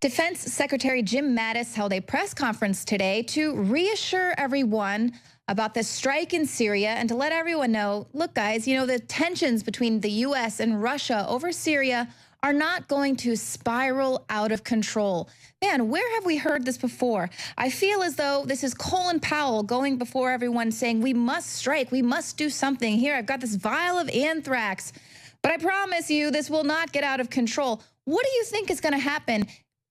Defense Secretary Jim Mattis held a press conference today to reassure everyone about the strike in Syria and to let everyone know, look, guys, you know, the tensions between the U.S. and Russia over Syria are not going to spiral out of control. Man, where have we heard this before? I feel as though this is Colin Powell going before everyone saying, we must strike, we must do something. Here, I've got this vial of anthrax, but I promise you this will not get out of control. What do you think is going to happen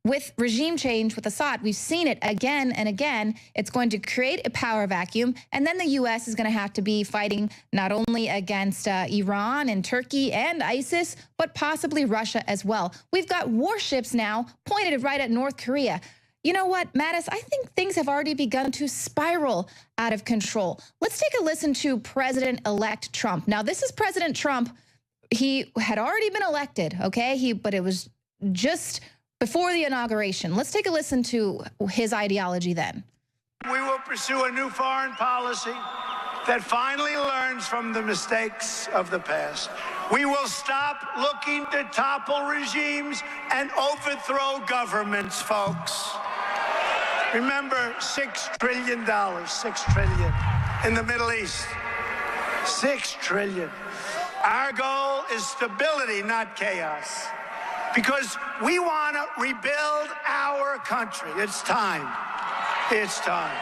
with regime change with Assad? We've seen it again and again. It's going to create a power vacuum, and then the U.S. is going to have to be fighting not only against Iran and Turkey and ISIS, but possibly Russia as well. We've got warships now pointed right at North Korea. You know what, Mattis, I think things have already begun to spiral out of control. Let's take a listen to President-elect Trump. Now, this is President Trump. He had already been elected, okay? But it was just before the inauguration. Let's take a listen to his ideology then. We will pursue a new foreign policy that finally learns from the mistakes of the past. We will stop looking to topple regimes and overthrow governments, folks. Remember, $6 trillion, $6 trillion in the Middle East. $6 trillion. Our goal is stability, not chaos. Because we want to rebuild our country. It's time. It's time.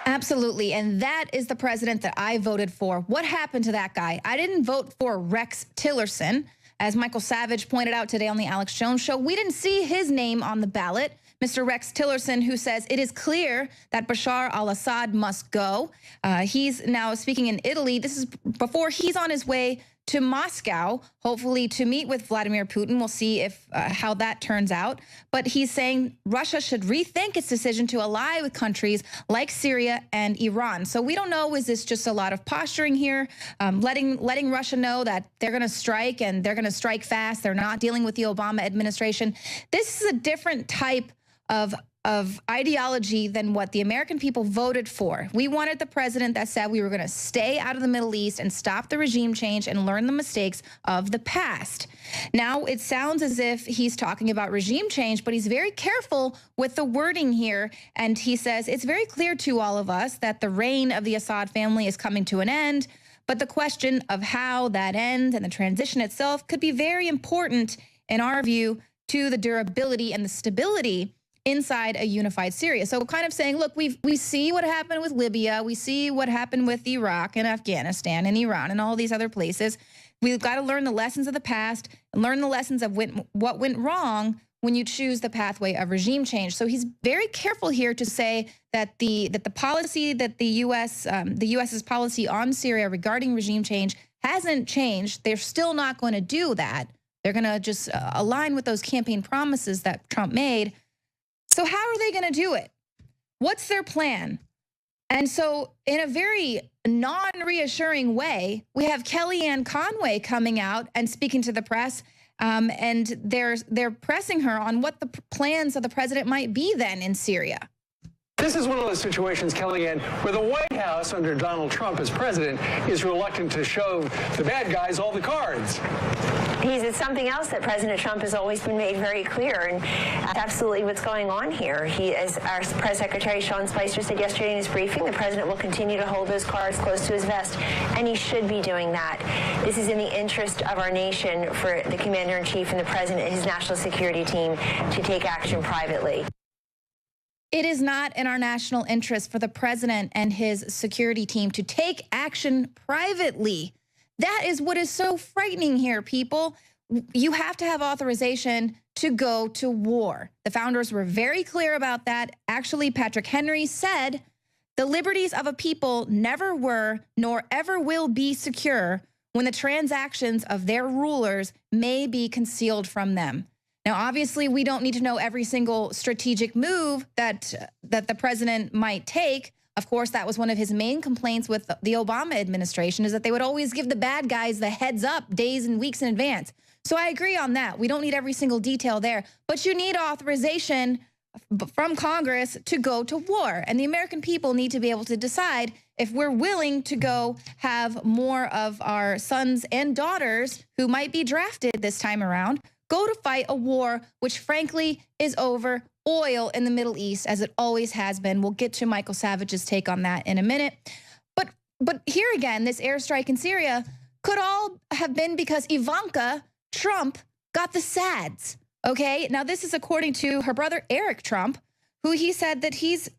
Absolutely. And that is the president that I voted for. What happened to that guy? I didn't vote for Rex Tillerson. As Michael Savage pointed out today on the Alex Jones Show, we didn't see his name on the ballot. Mr. Rex Tillerson, who says it is clear that Bashar al-Assad must go. He's now speaking in Italy. This is before he's on his way to Moscow, hopefully to meet with Vladimir Putin. We'll see if how that turns out. But he's saying Russia should rethink its decision to ally with countries like Syria and Iran. So we don't know, is this just a lot of posturing here, letting Russia know that they're going to strike and they're going to strike fast. They're not dealing with the Obama administration. This is a different type of ideology than what the American people voted for. We wanted the president that said we were going to stay out of the Middle East and stop the regime change and learn the mistakes of the past. Now, it sounds as if he's talking about regime change, but he's very careful with the wording here. And he says, it's very clear to all of us that the reign of the Assad family is coming to an end. But the question of how that ends and the transition itself could be very important, in our view, to the durability and the stability inside a unified Syria. So kind of saying, look, we see what happened with Libya. We see what happened with Iraq and Afghanistan and Iran and all these other places. We've got to learn the lessons of the past and learn the lessons of what went wrong when you choose the pathway of regime change. So he's very careful here to say that the policy that the U.S.'s policy on Syria regarding regime change hasn't changed. They're still not going to do that. They're going to just align with those campaign promises that Trump made. So how are they going to do it? What's their plan? And so in a very non-reassuring way, we have Kellyanne Conway coming out and speaking to the press, and they're pressing her on what the plans of the president might be then in Syria. This is one of those situations, Kellyanne, where the White House under Donald Trump as president is reluctant to show the bad guys all the cards. It's something else that President Trump has always been made very clear, and that's absolutely what's going on here. As our Press Secretary Sean Spicer said yesterday in his briefing, the president will continue to hold those cards close to his vest, and he should be doing that. This is in the interest of our nation for the commander-in-chief and the president and his national security team to take action privately. It is not in our national interest for the president and his security team to take action privately. That is what is so frightening here, people. You have to have authorization to go to war. The founders were very clear about that. Actually, Patrick Henry said, the liberties of a people never were nor ever will be secure when the transactions of their rulers may be concealed from them. Now, obviously, we don't need to know every single strategic move that the president might take. Of course, that was one of his main complaints with the Obama administration, is that they would always give the bad guys the heads up days and weeks in advance. So I agree on that. We don't need every single detail there, but you need authorization from Congress to go to war. And the American people need to be able to decide if we're willing to go have more of our sons and daughters who might be drafted this time around go to fight a war which frankly is over oil in the Middle East, as it always has been. We'll get to Michael Savage's take on that in a minute. But here again, this airstrike in Syria could all have been because Ivanka Trump got the SADS, okay? Now, this is according to her brother, Eric Trump, who he said that he's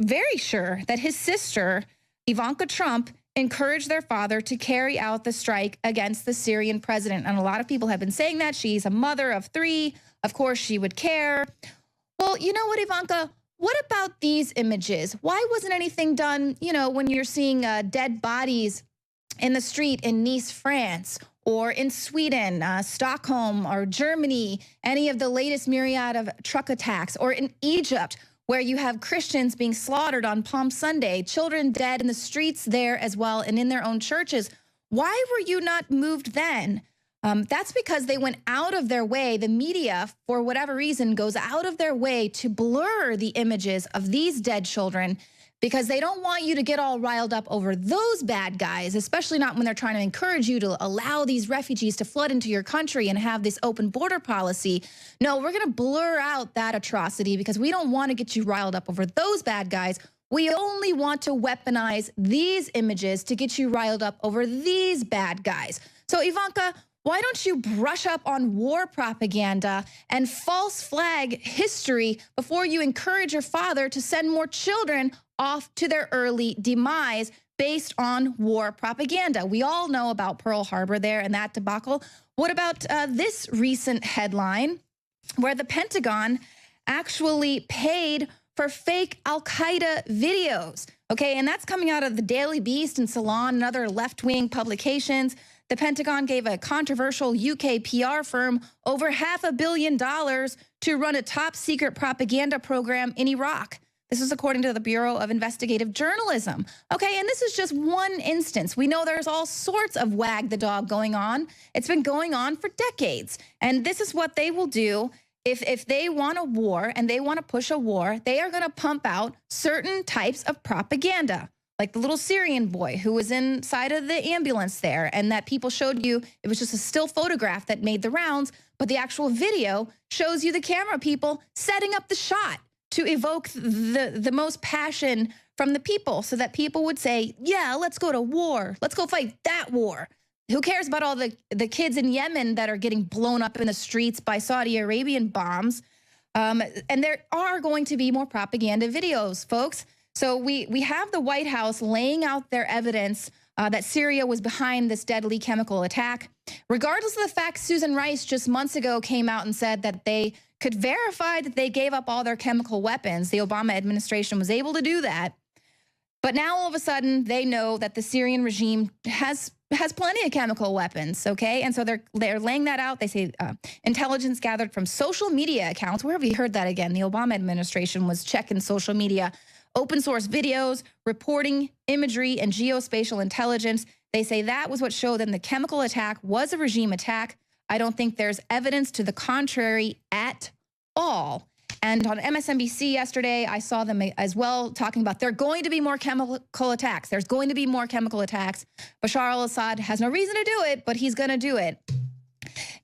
very sure that his sister, Ivanka Trump, encouraged their father to carry out the strike against the Syrian president. And a lot of people have been saying that. She's a mother of 3. Of course, she would care. Well, you know what, Ivanka? What about these images? Why wasn't anything done, you know, when you're seeing dead bodies in the street in Nice, France, or in Sweden, Stockholm, or Germany, any of the latest myriad of truck attacks, or in Egypt, where you have Christians being slaughtered on Palm Sunday, children dead in the streets there as well, and in their own churches? Why were you not moved then? That's because they went out of their way. The media, for whatever reason, goes out of their way to blur the images of these dead children because they don't want you to get all riled up over those bad guys, especially not when they're trying to encourage you to allow these refugees to flood into your country and have this open border policy. No, we're going to blur out that atrocity because we don't want to get you riled up over those bad guys. We only want to weaponize these images to get you riled up over these bad guys. So, Ivanka, why don't you brush up on war propaganda and false flag history before you encourage your father to send more children off to their early demise based on war propaganda? We all know about Pearl Harbor there and that debacle. What about this recent headline where the Pentagon actually paid for fake Al-Qaeda videos? Okay, and that's coming out of the Daily Beast and Salon and other left-wing publications. The Pentagon gave a controversial UK PR firm over $500 million to run a top-secret propaganda program in Iraq. This is according to the Bureau of Investigative Journalism. Okay, and this is just one instance. We know there's all sorts of wag the dog going on. It's been going on for decades. And this is what they will do. If they want a war and they want to push a war, they are going to pump out certain types of propaganda. Like the little Syrian boy who was inside of the ambulance there, and that people showed you, it was just a still photograph that made the rounds, but the actual video shows you the camera people setting up the shot to evoke the most passion from the people so that people would say, yeah, let's go to war. Let's go fight that war. Who cares about all the kids in Yemen that are getting blown up in the streets by Saudi Arabian bombs? And there are going to be more propaganda videos, folks. So we have the White House laying out their evidence that Syria was behind this deadly chemical attack. Regardless of the fact Susan Rice just months ago came out and said that they could verify that they gave up all their chemical weapons. The Obama administration was able to do that. But now all of a sudden they know that the Syrian regime has plenty of chemical weapons, okay? And so they're laying that out. They say intelligence gathered from social media accounts. Where have you heard that again? The Obama administration was checking social media, open source videos, reporting, imagery, and geospatial intelligence. They say that was what showed them the chemical attack was a regime attack. I don't think there's evidence to the contrary at all. And on MSNBC yesterday, I saw them as well talking about there are going to be more chemical attacks. There's going to be more chemical attacks. Bashar al-Assad has no reason to do it, but he's going to do it.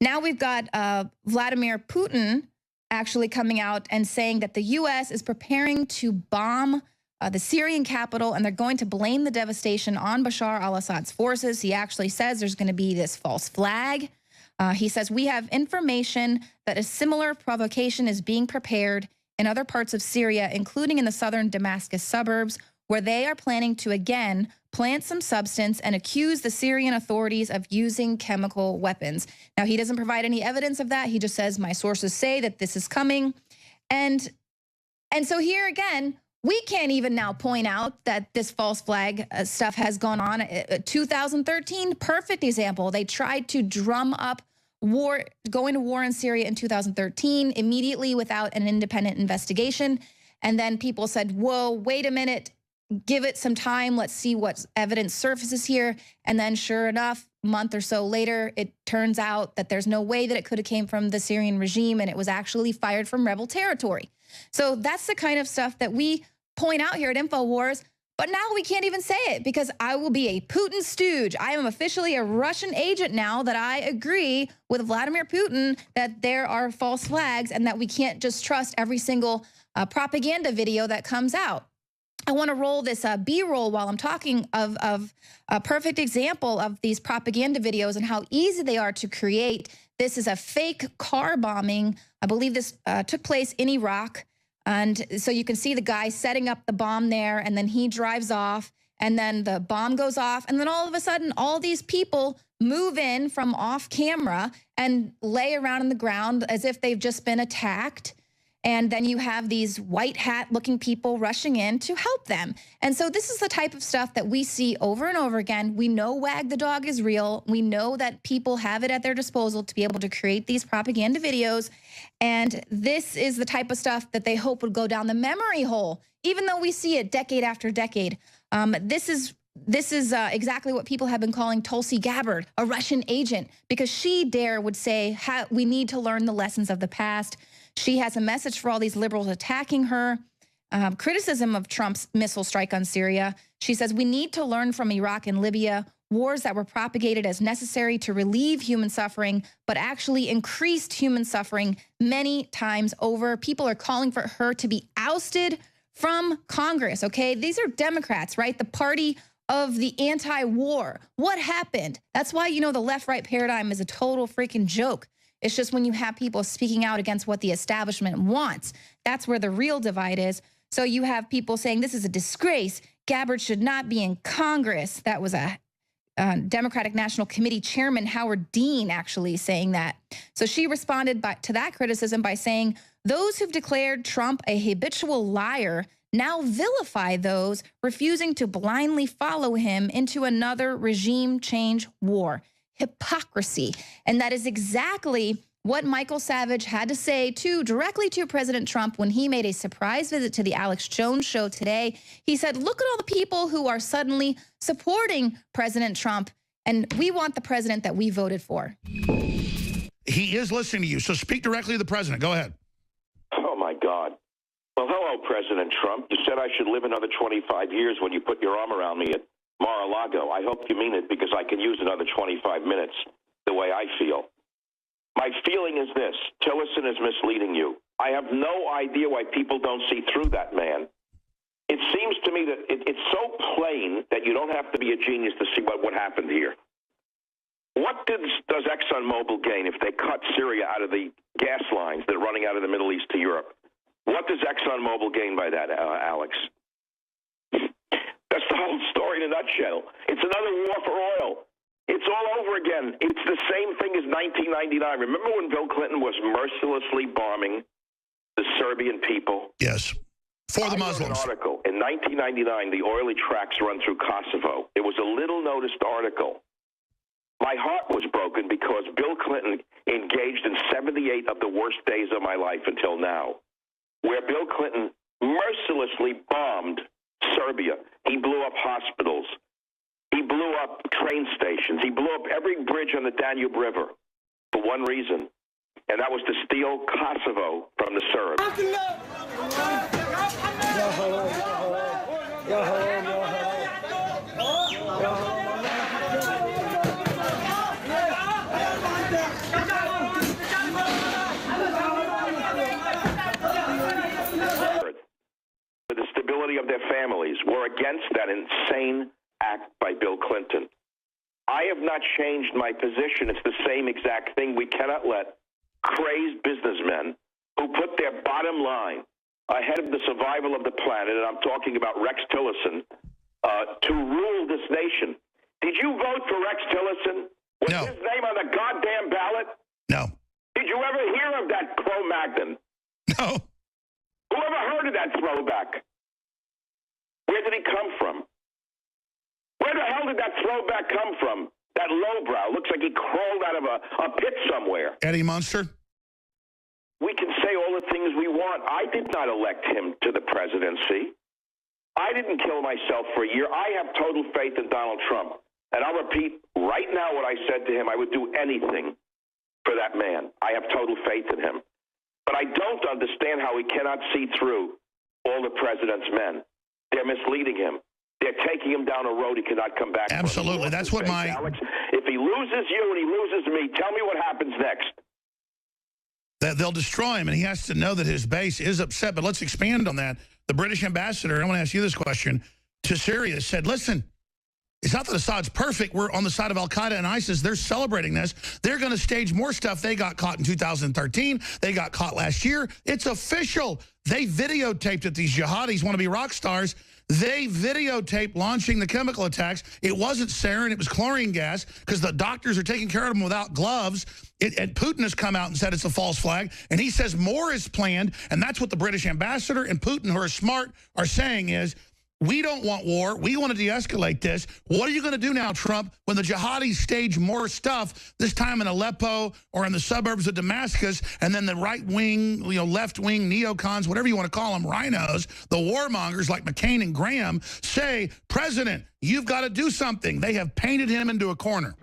Now we've got Vladimir Putin actually coming out and saying that the U.S. is preparing to bomb the Syrian capital, and they're going to blame the devastation on Bashar al-Assad's forces. He actually says there's going to be this false flag. He says, we have information that a similar provocation is being prepared in other parts of Syria, including in the southern Damascus suburbs, where they are planning to again plant some substance and accuse the Syrian authorities of using chemical weapons. Now, he doesn't provide any evidence of that. He just says, my sources say that this is coming. And so here again, we can't even now point out that this false flag stuff has gone on. 2013, perfect example. They tried to drum up war, going to war in Syria in 2013, immediately without an independent investigation. And then people said, whoa, wait a minute, give it some time. Let's see what evidence surfaces here. And then sure enough, a month or so later, it turns out that there's no way that it could have came from the Syrian regime, and it was actually fired from rebel territory. So that's the kind of stuff that we point out here at InfoWars. But now we can't even say it because I will be a Putin stooge. I am officially a Russian agent now that I agree with Vladimir Putin that there are false flags and that we can't just trust every single propaganda video that comes out. I want to roll this B-roll while I'm talking of a perfect example of these propaganda videos and how easy they are to create. This is a fake car bombing. I believe this took place in Iraq. And so you can see the guy setting up the bomb there, and then he drives off, and then the bomb goes off, and then all of a sudden, all these people move in from off camera and lay around on the ground as if they've just been attacked. And then you have these white hat looking people rushing in to help them. And so this is the type of stuff that we see over and over again. We know Wag the Dog is real. We know that people have it at their disposal to be able to create these propaganda videos. And this is the type of stuff that they hope would go down the memory hole, even though we see it decade after decade. This is exactly what people have been calling Tulsi Gabbard, a Russian agent, because she would say, we need to learn the lessons of the past. She has a message for all these liberals attacking her. Criticism of Trump's missile strike on Syria. She says, we need to learn from Iraq and Libya, wars that were propagated as necessary to relieve human suffering, but actually increased human suffering many times over. People are calling for her to be ousted from Congress, okay? These are Democrats, right? The party of the anti-war. What happened? That's why, the left-right paradigm is a total freaking joke. It's just when you have people speaking out against what the establishment wants, that's where the real divide is. So you have people saying this is a disgrace. Gabbard should not be in Congress. That was a Democratic National Committee Chairman Howard Dean actually saying that. So she responded to that criticism by saying, those who've declared Trump a habitual liar now vilify those refusing to blindly follow him into another regime change war. Hypocrisy. And that is exactly what Michael Savage had to say directly to President Trump when he made a surprise visit to the Alex Jones show today. He said, look at all the people who are suddenly supporting President Trump, and we want the president that we voted for. He is listening to you, so speak directly to the president. Go ahead. Oh, my God. Well, hello, President Trump. You said I should live another 25 years when you put your arm around me at Mar-a-Lago. I hope you mean it because I can use another 25 minutes the way I feel. My feeling is this. Tillerson is misleading you. I have no idea why people don't see through that man. It seems to me that it's so plain that you don't have to be a genius to see what happened here. What does ExxonMobil gain if they cut Syria out of the gas lines that are running out of the Middle East to Europe? What does ExxonMobil gain by that, Alex? That's the whole story in a nutshell. It's another war for oil. It's all over again. It's the same thing as 1999. Remember when Bill Clinton was mercilessly bombing the Serbian people? Yes. For the Muslims. I wrote an article. In 1999, the oily tracks run through Kosovo. It was a little-noticed article. My heart was broken because Bill Clinton engaged in 78 of the worst days of my life until now, where Bill Clinton mercilessly bombed Serbia. He blew up hospitals. He blew up train stations. He blew up every bridge on the Danube River for one reason, and that was to steal Kosovo from the Serbs. For the stability of their families, were against that insane act by Bill Clinton. I have not changed my position. It's the same exact thing. We cannot let crazed businessmen who put their bottom line ahead of the survival of the planet, and I'm talking about Rex Tillerson, to rule this nation. Did you vote for Rex Tillerson? Was No. his name on the goddamn ballot? No. Did you ever hear of that Cro-Magnon? No. Whoever heard of that throwback? Where did he come from? Where the hell did that throwback come from? That lowbrow. Looks like he crawled out of a pit somewhere. Eddie Munster? We can say all the things we want. I did not elect him to the presidency. I didn't kill myself for a year. I have total faith in Donald Trump. And I'll repeat right now what I said to him. I would do anything for that man. I have total faith in him. But I don't understand how he cannot see through all the president's men. They're misleading him. They're taking him down a road he cannot come back from. Absolutely. That's what my... Alex, if he loses you and he loses me, tell me what happens next. That they'll destroy him, and he has to know that his base is upset. But let's expand on that. The British ambassador, I want to ask you this question, to Syria said, listen, it's not that Assad's perfect. We're on the side of al-Qaeda and ISIS. They're celebrating this. They're going to stage more stuff. They got caught in 2013. They got caught last year. It's official. They videotaped it. These jihadis want to be rock stars. They videotaped launching the chemical attacks. It wasn't sarin. It was chlorine gas because the doctors are taking care of them without gloves. And Putin has come out and said it's a false flag. And he says more is planned. And that's what the British ambassador and Putin, who are smart, are saying is, we don't want war. We want to de-escalate this. What are you going to do now, Trump, when the jihadis stage more stuff, this time in Aleppo or in the suburbs of Damascus, and then the right-wing, left-wing neocons, whatever you want to call them, rhinos, the warmongers like McCain and Graham, say, President, you've got to do something. They have painted him into a corner.